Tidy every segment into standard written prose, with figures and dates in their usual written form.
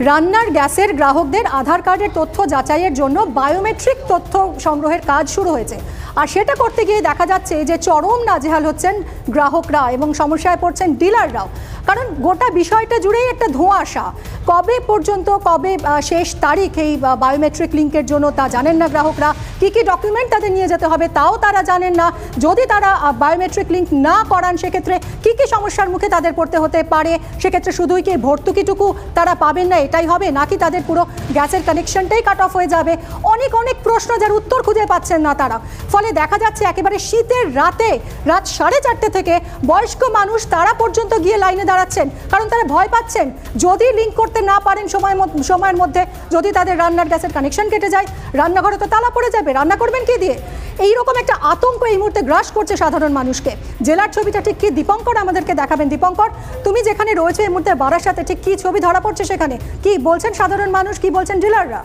রান্নার গ্যাসের গ্রাহকদের আধার কার্ডের তথ্য যাচাইয়ের জন্য বায়োমেট্রিক তথ্য সংগ্রহের কাজ শুরু হয়েছে। আর সেটা করতে গিয়ে দেখা যাচ্ছে যে চরম নাজেহাল হচ্ছেন গ্রাহকরা এবং সমস্যায় পড়ছেন ডিলাররাও। কারণ গোটা বিষয়টা জুড়েই একটা ধোঁয়াশা। কবে পর্যন্ত, কবে শেষ তারিখ এই বায়োমেট্রিক লিঙ্কের জন্য তা জানেন না গ্রাহকরা। কী কী ডকুমেন্ট তাদের নিয়ে যেতে হবে তাও তারা জানেন না। যদি তারা বায়োমেট্রিক লিঙ্ক না করান সেক্ষেত্রে কী কী সমস্যার মুখে তাদের পড়তে হতে পারে। সেক্ষেত্রে শুধুই কি ভর্তুকিটুকু তারা পাবেন না এটাই হবে, নাকি তাদের পুরো গ্যাসের কানেকশনটাই কাট অফ হয়ে যাবে। অনেক অনেক প্রশ্ন যার উত্তর খুঁজে পাচ্ছেন না তারা। ফলে দেখা যাচ্ছে একেবারে শীতের রাতে রাত 4:30 থেকে বয়স্ক মানুষ তারা পর্যন্ত গিয়ে লাইনে দাঁড়াচ্ছেন, কারণ তারা ভয় পাচ্ছেন যদি লিঙ্ক করতে না পারেন সময়ের মধ্যে, যদি তাদের রান্নার গ্যাসের কানেকশন কেটে যায়, রান্নাঘরে তো তালা পড়ে যাবে, রান্না করবেন কি দিয়ে। এইরকম একটা আতঙ্ক এই মুহূর্তে গ্রাস করছে সাধারণ মানুষকে। জেলার ছবিটা ঠিক কি দীপঙ্কর আমাদেরকে দেখাবেন। দীপঙ্কর, তুমি যেখানে রয়েছে এই মুহূর্তে বারাসাতে, ঠিক কি ছবি ধরা পড়ছে সেখানে? কি বলছেন সাধারণ মানুষ, কি বলছেন ডিলাররা?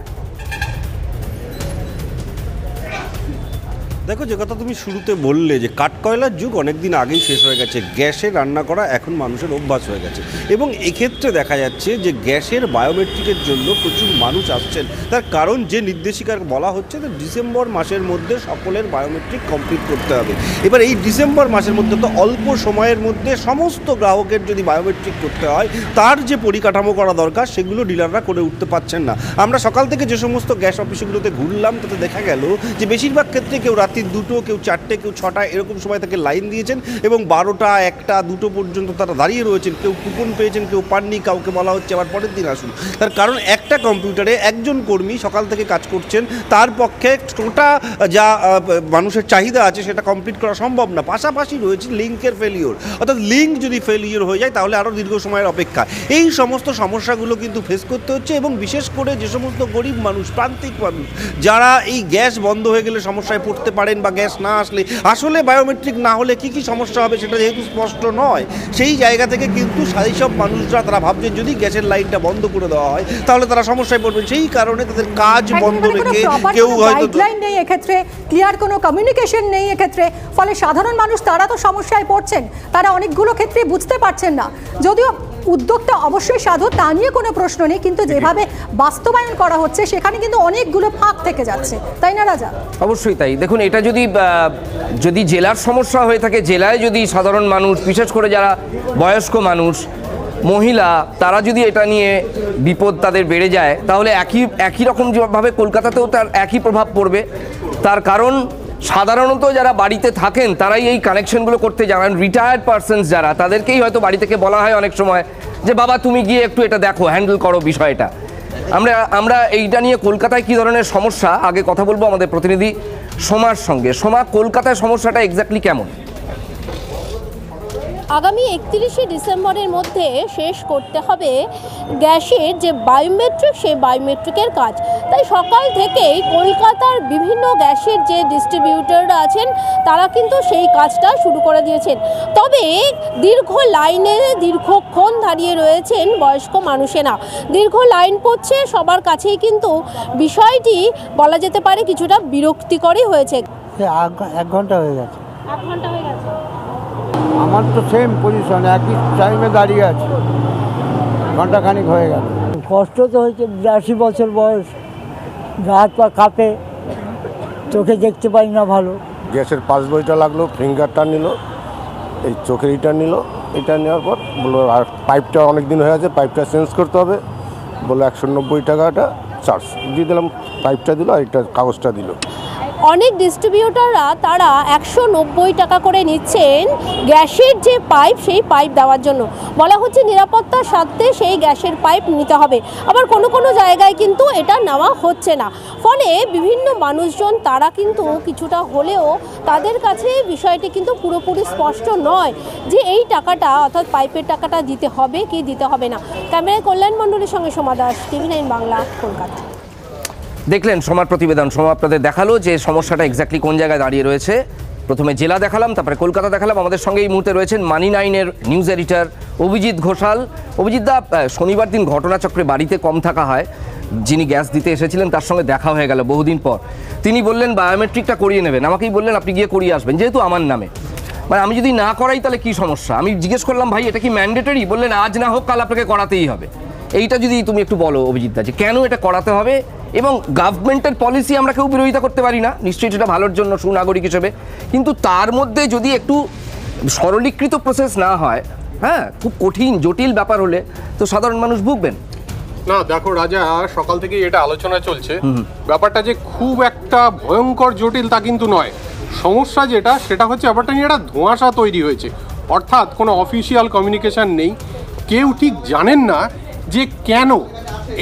দেখো, যে কথা তুমি শুরুতে বললে যে কাঠকয়লার যুগ অনেক দিন আগেই শেষ হয়ে গেছে, গ্যাসে রান্না করা এখন মানুষের অভ্যাস হয়ে গেছে। এবং এক্ষেত্রে দেখা যাচ্ছে যে গ্যাসের বায়োমেট্রিকের জন্য প্রচুর মানুষ আসছেন। তার কারণ যে নির্দেশিকা বলা হচ্ছে যে ডিসেম্বর মাসের মধ্যে সকলের বায়োমেট্রিক কমপ্লিট করতে হবে। এবার এই ডিসেম্বর মাসের মধ্যে তো অল্প সময়ের মধ্যে সমস্ত গ্রাহকের যদি বায়োমেট্রিক করতে হয়, তার যে পরিকাঠামো করা দরকার সেগুলো ডিলাররা করে উঠতে পারছেন না। আমরা সকাল থেকে যে সমস্ত গ্যাস অফিসগুলোতে ঘুরলাম তাতে দেখা গেল যে বেশিরভাগ ক্ষেত্রে কেউ রাত্রি 2টো, কেউ 4টে, কেউ 6টা এরকম সময় থেকে লাইন দিয়েছেন এবং 12টা, 1টা, 2টো পর্যন্ত তারা দাঁড়িয়ে রয়েছেন। কেউ কুপন পেয়েছেন, কেউ পাননি, কাউকে বলা হচ্ছে আবার পরের দিন আসুন। তার কারণ একটা কম্পিউটারে একজন কর্মী সকাল থেকে কাজ করছেন, তার পক্ষে টোটা যা মানুষের চাহিদা আছে সেটা কমপ্লিট করা সম্ভব না। পাশাপাশি রয়েছে লিঙ্কের ফেলিওর, অর্থাৎ লিঙ্ক যদি ফেলিওর হয়ে যায় তাহলে আরও দীর্ঘ সময়ের অপেক্ষা। এই সমস্ত সমস্যাগুলো কিন্তু ফেস করতে হচ্ছে। এবং বিশেষ করে যে সমস্ত গরিব মানুষ, প্রান্তিক মানুষ, যারা এই গ্যাস বন্ধ হয়ে গেলে সমস্যায় পড়তে পারেন বা গ্যাস না আসলে, আসলে বায়োমেট্রিক না হলে কী কী সমস্যা হবে সেটা যেহেতু স্পষ্ট নয়, সেই জায়গা থেকে কিন্তু সেই সব মানুষরা তারা ভাবছেন যদি গ্যাসের লাইনটা বন্ধ করে দেওয়া হয় তাহলে তারা সমস্যায় পড়বেন। সেই কারণে তাদের কাজ বন্ধ রেখে কেউ হয়তো গাইডলাইন নেই এক্ষেত্রে, ক্লিয়ার কোনো কমিউনিকেশন নেই এক্ষেত্রে। ফলে সাধারণ মানুষ তারা তো সমস্যায় পড়ছেন, তারা অনেকগুলো ক্ষেত্রে বুঝতে পারছেন না। যদিও উদ্যোগটা অবশ্যই সাধু, তা নিয়ে কোনো প্রশ্ন নেই, কিন্তু যেভাবে বাস্তবায়ন করা হচ্ছে সেখানে কিন্তু অনেকগুলো ফাঁক থেকে যাচ্ছে, তাই না রাজা? অবশ্যই তাই। দেখুন, এটা যদি জেলার সমস্যা হয়ে থাকে, জেলায় যদি সাধারণ মানুষ, বিশেষ করে যারা বয়স্ক মানুষ, মহিলা, তারা যদি এটা নিয়ে বিপদ তাদের বেড়ে যায়, তাহলে একই রকমভাবে কলকাতাতেও তার একই প্রভাব পড়বে। তার কারণ সাধারণত যারা বাড়িতে থাকেন তারাই এই কানেকশনগুলো করতে জানেন। রিটায়ার্ড পারসনস যারা, তাদেরকেই হয়তো বাড়ি থেকে বলা হয় অনেক সময় যে বাবা তুমি গিয়ে একটু এটা দেখো, হ্যান্ডেল করো বিষয়টা। আমরা এইটা নিয়ে কলকাতায় কী ধরনের সমস্যা, আগে কথা বলবো আমাদের প্রতিনিধি সোমার সঙ্গে। সোমা, কলকাতায় সমস্যাটা এক্স্যাক্টলি কেমন? আগামী 31শে ডিসেম্বরের মধ্যে শেষ করতে হবে গ্যাসের যে বায়োমেট্রিক, সেই বায়োমেট্রিকের কাজ। তাই সকাল থেকেই কলকাতার বিভিন্ন গ্যাসের যে ডিস্ট্রিবিউটররা আছেন তারা কিন্তু সেই কাজটা শুরু করে দিয়েছেন। তবে দীর্ঘ লাইনে দীর্ঘক্ষণ দাঁড়িয়ে রয়েছেন বয়স্ক মানুষেরা। দীর্ঘ লাইন পড়ছে সবার কাছেই, কিন্তু বিষয়টি বলা যেতে পারে কিছুটা বিরক্তিকরই হয়েছে। 1 ঘন্টা হয়ে গেছে। 1 ঘন্টা হয়ে গেছে। আমার তো সেম পজিশন, একই টাইমে দাঁড়িয়ে আছে, ঘন্টাখানিক হয়ে গেল। কষ্ট তো হয়েছে, 82 বছর বয়স, গা হাত পা কাঁপে, চোখে দেখতে পাই না ভালো। গ্যাসের পাস বইটা লাগলো, ফিঙ্গারটা নিল, এই চোখের ইটা নিল। এটা নেওয়ার পর বললো আর পাইপটা অনেক দিন হয়ে আছে, পাইপটা চেঞ্জ করতে হবে। বললো 190 টাকাটা চার্জ দিয়ে দিলাম, পাইপটা দিল আর এটা কাগজটা দিল। অনেক ডিস্ট্রিবিউটররা তারা 190 টাকা করে নিচ্ছেন গ্যাসের যে পাইপ, সেই পাইপ দেওয়ার জন্য। বলা হচ্ছে নিরাপত্তার স্বার্থে সেই গ্যাসের পাইপ নিতে হবে। আবার কোনো কোনো জায়গায় কিন্তু এটা নেওয়া হচ্ছে না। ফলে বিভিন্ন মানুষজন তারা কিন্তু কিছুটা হলেও তাদের কাছে বিষয়টি কিন্তু পুরোপুরি স্পষ্ট নয় যে এই টাকাটা, অর্থাৎ পাইপের টাকাটা দিতে হবে কি দিতে হবে না। ক্যামেরায় কল্যাণ মণ্ডলের সঙ্গে সোমা দাস, TV9 বাংলা, কলকাতা। দেখলেন সোমার প্রতিবেদন। সোমা আপনাদের দেখালো যে সমস্যাটা এক্স্যাক্টলি কোন জায়গায় দাঁড়িয়ে রয়েছে। প্রথমে জেলা দেখালাম, তারপরে কলকাতা দেখালাম। আমাদের সঙ্গে এই মুহূর্তে রয়েছেন মানি 9-এর নিউজ এডিটর অভিজিৎ ঘোষাল। অভিজিৎ দা, শনিবার দিন ঘটনাচক্রে বাড়িতে কম থাকা হয়, যিনি গ্যাস দিতে এসেছিলেন তার সঙ্গে দেখা হয়ে গেল বহুদিন পর। তিনি বললেন বায়োমেট্রিকটা করিয়ে নেবেন, আমাকেই বললেন আপনি গিয়ে করিয়ে আসবেন, যেহেতু আমার নামে। মানে আমি যদি না করাই তাহলে কি সমস্যা? আমি জিজ্ঞেস করলাম ভাই এটা কি ম্যান্ডেটরি? বললেন আজ না হোক কাল আপনাকে করাতেই হবে। এইটা যদি তুমি একটু বলো অভিজিৎ দা, যে কেন এটা করাতে হবে, এবং গভর্নমেন্টের পলিসি আমরা কেউ বিরোধিতা করতে পারি না, নিশ্চয়ই সেটা ভালোর জন্য সুনাগরিক হিসেবে, কিন্তু তার মধ্যে যদি একটু সরলীকৃত প্রসেস না হয়, হ্যাঁ, খুব কঠিন জটিল ব্যাপার হলে তো সাধারণ মানুষ ভুগবেন। না দেখো রাজা, সকাল থেকে এটা আলোচনা চলছে, ব্যাপারটা যে খুব একটা ভয়ঙ্কর জটিল তা কিন্তু নয়। সমস্যা যেটা সেটা হচ্ছে ব্যাপারটা নিয়ে একটা ধোঁয়াশা তৈরি হয়েছে, অর্থাৎ কোনো অফিসিয়াল কমিউনিকেশন নেই, কেউ ঠিক জানেন না যে কেন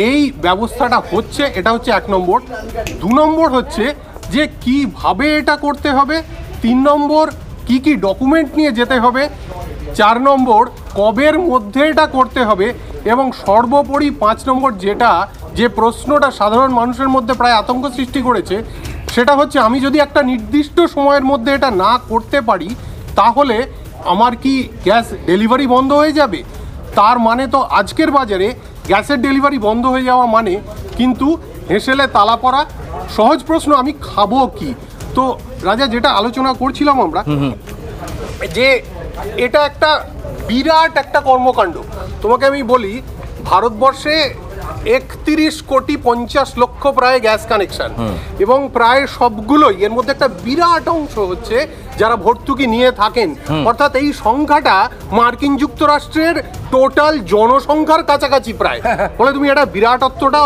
এই ব্যবস্থাটা হচ্ছে। এটা হচ্ছে 1 নম্বর। 2 নম্বর হচ্ছে যে কিভাবে এটা করতে হবে। 3 নম্বর কি কি ডকুমেন্ট নিয়ে যেতে হবে। 4 নম্বর কবের মধ্যে এটা করতে হবে। এবং সর্বোপরি 5 নম্বর যেটা, যে প্রশ্নটা সাধারণ মানুষের মধ্যে প্রায় আতঙ্ক সৃষ্টি করেছে, সেটা হচ্ছে আমি যদি একটা নির্দিষ্ট সময়ের মধ্যে এটা না করতে পারি তাহলে আমার কি গ্যাস ডেলিভারি বন্ধ হয়ে যাবে? তার মানে তো আজকের বাজারে গ্যাসের ডেলিভারি বন্ধ হয়ে যাওয়া মানে কিন্তু হেঁসেলে তালা পড়া। সহজ প্রশ্ন, আমি খাবো কি? তো রাজা, যেটা আলোচনা করছিলাম আমরা, যে এটা একটা বিরাট একটা কর্মকাণ্ড। তোমাকে আমি বলি, ভারতবর্ষে 31,50,00,000 প্রায় গ্যাস কানেকশন, এবং প্রায় সবগুলোই, এর মধ্যে একটা বিরাট অংশ হচ্ছে যারা ভর্তুকি নিয়ে থাকেন, অর্থাৎ এই সংখ্যাটা মার্কিন যুক্তরাষ্ট্রের টোটাল জনসংখ্যার কাছাকাছি প্রায়। বলে তুমি এটা বিরাটত্বটা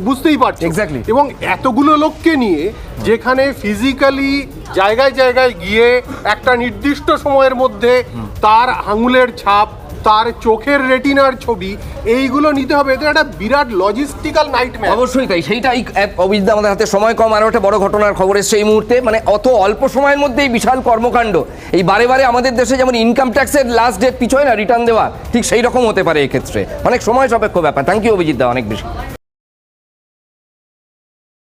বুঝতেই পারছো। Exactly. এবং এতগুলো লোককে নিয়ে যেখানে ফিজিক্যালি জায়গায় জায়গায় গিয়ে একটা নির্দিষ্ট সময়ের মধ্যে তার আঙুলের ছাপ, তার চোখের রেটিনার ছবি, এইগুলো নিতে হবে, এটা একটা বিরাট লজিস্টিক্যাল নাইটমেয়ার। অবশ্যই তাই, সেইটাই অভিজিৎ, আমাদের হাতে সময় কম, আরও একটা বড় ঘটনার খবর এসছে এই মুহূর্তে, মানে অত অল্প সময়ের মধ্যে এই বিশাল কর্মকাণ্ড, এই বারে বারে আমাদের দেশে যেমন ইনকাম ট্যাক্সের লাস্ট ডেট পিছোয় না রিটার্ন দেওয়া, ঠিক সেই রকম হতে পারে এক্ষেত্রে, অনেক সময় সাপেক্ষ ব্যাপার। থ্যাংক ইউ অভিজিৎ দা, অনেক বেশি।